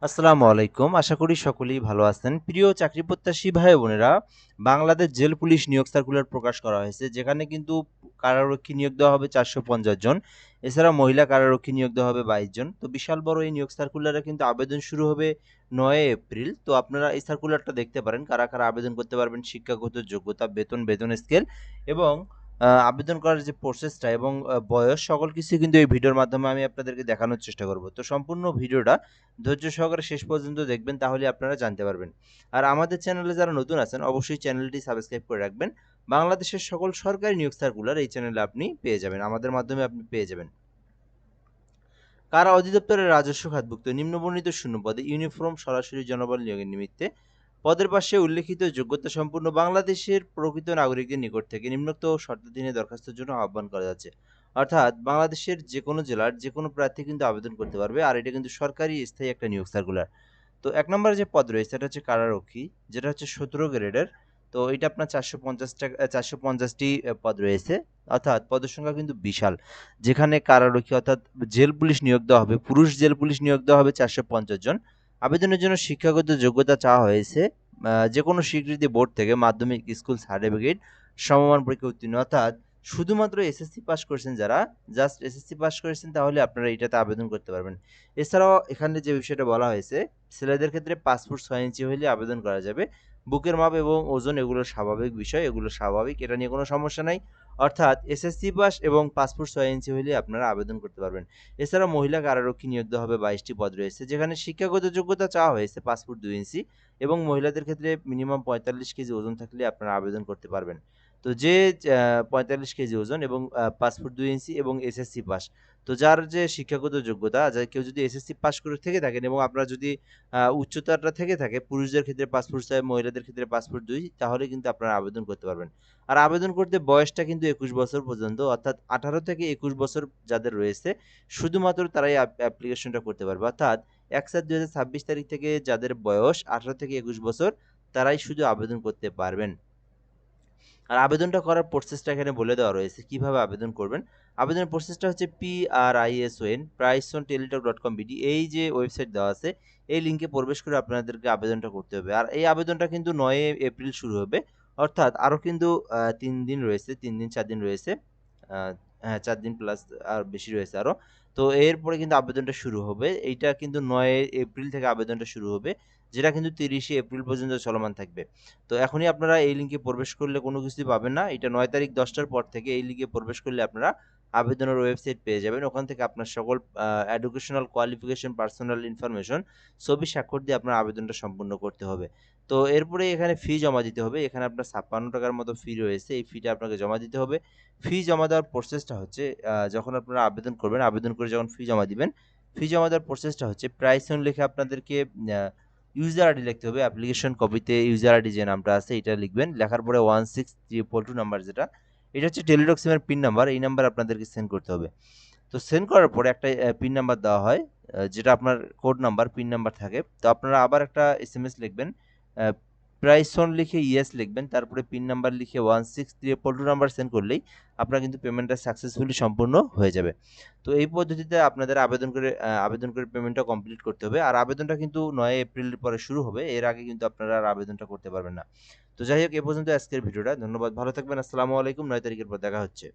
আসসালামু আলাইকুম। আশা করি সকলেই ভালো আছেন। প্রিয় চাকরি প্রত্যাশী ভাই বোনেরা, বাংলাদেশ জেল পুলিশ নিয়োগ সার্কুলার প্রকাশ করা হয়েছে। যেখানে কিন্তু কারারক্ষী নিয়োগ দেওয়া হবে ৪৫০ জন। এছাড়া মহিলা কারারক্ষী নিয়োগ দেওয়া হবে ২২ জন। তো বিশাল বড় এই নিয়োগ সার্কুলারে কিন্তু আবেদন শুরু হবে ৯ এপ্রিল। তো আপনারা এই সার্কুলারটা দেখতে পারেন। কারা আবেদন করতে পারবেন, শিক্ষাগত যোগ্যতা, বেতন স্কেল এবং আবেদন করার যে প্রসেসটা এবং বয়স সকল কিছুই কিন্তু এই ভিডিওর মাধ্যমে আমি আপনাদেরকে দেখানোর চেষ্টা করব। তো সম্পূর্ণ ভিডিওটা ধৈর্য সহকারে শেষ পর্যন্ত দেখবেন, তাহলে আপনারা জানতে পারবেন। আর আমাদের চ্যানেলে যারা নতুন আছেন অবশ্যই চ্যানেলটি সাবস্ক্রাইব করে রাখবেন। বাংলাদেশের সকল সরকারি নিয়োগ সার্কুলার এই চ্যানেলে আপনি পেয়ে যাবেন, আমাদের মাধ্যমে আপনি পেয়ে যাবেন। কারা অধিদপ্তরের রাজস্ব খাতভুক্ত নিম্নবর্ণিত শূন্য পদে ইউনিফর্ম সরাসরি জনবল নিয়োগের নিমিত্তে পদের পাশে উল্লেখিত যোগ্যতা সম্পূর্ণ বাংলাদেশের প্রকৃত নাগরিকদের নিকট থেকে নিম্নোক্ত শর্তাধীনে দরখাস্তের জন্য আহ্বান করা যাচ্ছে। অর্থাৎ বাংলাদেশের যে কোনো জেলার যে কোনো প্রার্থী কিন্তু আবেদন করতে পারবে, আর এটা কিন্তু সরকারি স্থায়ী একটা নিয়োগ সার্কুলার। তো ১ নম্বরে যে পদ রয়েছে এটা হচ্ছে কারারক্ষী, যেটা হচ্ছে ১৭ গ্রেডের। তো এটা আপনার ৪৫০ টি পদ রয়েছে। অর্থাৎ পদের সংখ্যা কিন্তু বিশাল। যেখানে কারারক্ষী অর্থাৎ জেল পুলিশ নিয়োগ দেওয়া হবে, পুরুষ জেল পুলিশ নিয়োগ দেওয়া হবে ৪৫০ জন। আবেদনের জন্য শিক্ষাগত যোগ্যতা চাওয়া হয়েছে যেকোনো স্বীকৃতি বোর্ড থেকে মাধ্যমিক স্কুল সার্টিফিকেট, সমমান পরীক্ষায় উত্তীর্ণ। অর্থাৎ শুধুমাত্র এসএসসি পাস করেছেন যারা, জাস্ট এসএসসি পাস করেছেন, তাহলে আপনারা এটাতে আবেদন করতে পারবেন। এছাড়াও এখানে যে বিষয়টা বলা হয়েছে, ছেলেদের ক্ষেত্রে ৫ ফুট ৬ ইঞ্চি হইলে আবেদন করা যাবে। বুকের মাপ এবং ওজন এগুলো স্বাভাবিক বিষয়, এগুলো স্বাভাবিক, এটা নিয়ে কোনো সমস্যা নাই। অর্থাৎ এসএসসি পাস এবং ৫ ফুট ৬ ইঞ্চি হইলে আপনারা আবেদন করতে পারবেন। এছাড়া মহিলা কারারক্ষী নিয়োগ দেওয়া হবে ২২ টি পদ রয়েছে, যেখানে শিক্ষাগত যোগ্যতা চাওয়া হয়েছে ৫ ফুট ২ ইঞ্চি এবং মহিলাদের ক্ষেত্রে মিনিমাম ৪৫ কেজি ওজন থাকলে আপনারা আবেদন করতে পারবেন। তো যে ৪৫ কেজি ওজন এবং ৫ ফুট ২ ইঞ্চি এবং এসএসসি পাস। তো যার যে শিক্ষাগত যোগ্যতা, কেউ যদি এসএসসি পাস করে থেকে থাকেন এবং আপনার যদি উচ্চতাটা থেকে থাকে, পুরুষদের ক্ষেত্রে ৫ ফুট ৬, মহিলাদের ক্ষেত্রে ৫ ফুট ২, তাহলে কিন্তু আপনারা আবেদন করতে পারবেন। আর আবেদন করতে বয়সটা কিন্তু ২১ বছর পর্যন্ত, অর্থাৎ ১৮ থেকে ২১ বছর যাদের রয়েছে শুধুমাত্র তারাই অ্যাপ্লিকেশনটা করতে পারবে। অর্থাৎ ১/৭/২০২৬ তারিখ থেকে যাদের বয়স ১৮ থেকে ২১ বছর তারাই শুধু আবেদন করতে পারবেন। আর আবেদনটা করার প্রসেসটা এখানে বলে দেওয়া রয়েছে কিভাবে আবেদন করবেন। আবেদনের প্রসেসটা হচ্ছে prison@teletalk.com.bd, এই যে ওয়েবসাইট দেওয়া আছে, এই লিঙ্কে প্রবেশ করে আপনাদেরকে আবেদনটা করতে হবে। আর এই আবেদনটা কিন্তু ৯ এপ্রিল শুরু হবে। অর্থাৎ আরো কিন্তু ৩ দিন রয়েছে, ৩ দিন ৪ দিন রয়েছে। আ হ্যাঁ, ৪ দিন প্লাস আর বেশি রয়েছে আরো। তো এরপরে কিন্তু আবেদনটা শুরু হবে। এইটা কিন্তু ৯ এপ্রিল থেকে আবেদনটা শুরু হবে, যেটা কিন্তু ৩০ এপ্রিল পর্যন্ত চলমান থাকবে। তো এখনই আপনারা এই লিঙ্কে প্রবেশ করলে কোনো কিছুই পাবেন না। এটা ৯ তারিখ ১০টার পর থেকে এই লিঙ্কে প্রবেশ করলে আপনারা আবেদনের ওয়েবসাইট পেয়ে যাবেন। ওখান থেকে আপনার সকল এডুকেশনাল কোয়ালিফিকেশন, পার্সোনাল ইনফরমেশন, ছবি, স্বাক্ষর দিয়ে আপনার আবেদনটা সম্পূর্ণ করতে হবে। তো এরপরে এখানে ফি জমা দিতে হবে। এখানে আপনার ৳৫৬ র মতো ফি রয়েছে। এই ফিটা আপনাকে জমা দিতে হবে। ফি জমা দেওয়ার প্রসেসটা হচ্ছে, যখন আপনারা আবেদন করবেন, আবেদন করে যখন ফি জমা দিবেন, ফি জমা দেওয়ার প্রসেসটা হচ্ছে প্রাইসন লিখে আপনাদেরকে আ ইউজার আইডি লিখতে হবে। অ্যাপ্লিকেশন কপিতে ইউজার আইডি যে নামটা আছে এটা লিখবেন। লেখার পরে 16322 নাম্বার যেটা, এটা হচ্ছে টেলিটক সিমের পিন নাম্বার। এই নাম্বার আপনাদেরকে সেন্ড করতে হবে। তো সেন্ড করার পরে একটা পিন নাম্বার দেওয়া হয়, যেটা আপনার কোড নাম্বার, পিন নাম্বার থাকে। তো আপনারা আবার একটা এসএমএস লিখবেন। আ প্রাইস অন লিখে ইয়েস লিখবেন। তারপরে পিন নাম্বার লিখে 16322 নাম্বার সেন্ড করলেই আপনার কিন্তু পেমেন্টটা সাকসেসফুলি সম্পূর্ণ হয়ে যাবে। তো এই পদ্ধতিতে আপনাদের আবেদন করে পেমেন্টটা কমপ্লিট করতে হবে। আর আবেদনটা কিন্তু ৯ এপ্রিলের পরে শুরু হবে। এর আগে কিন্তু আপনারা আর আবেদনটা করতে পারবেন না। তো যাই হোক, এ পর্যন্ত আজকের ভিডিওটা। ধন্যবাদ। ভালো থাকবেন। আসসালামু আলাইকুম। ৯ তারিখের পর দেখা হচ্ছে।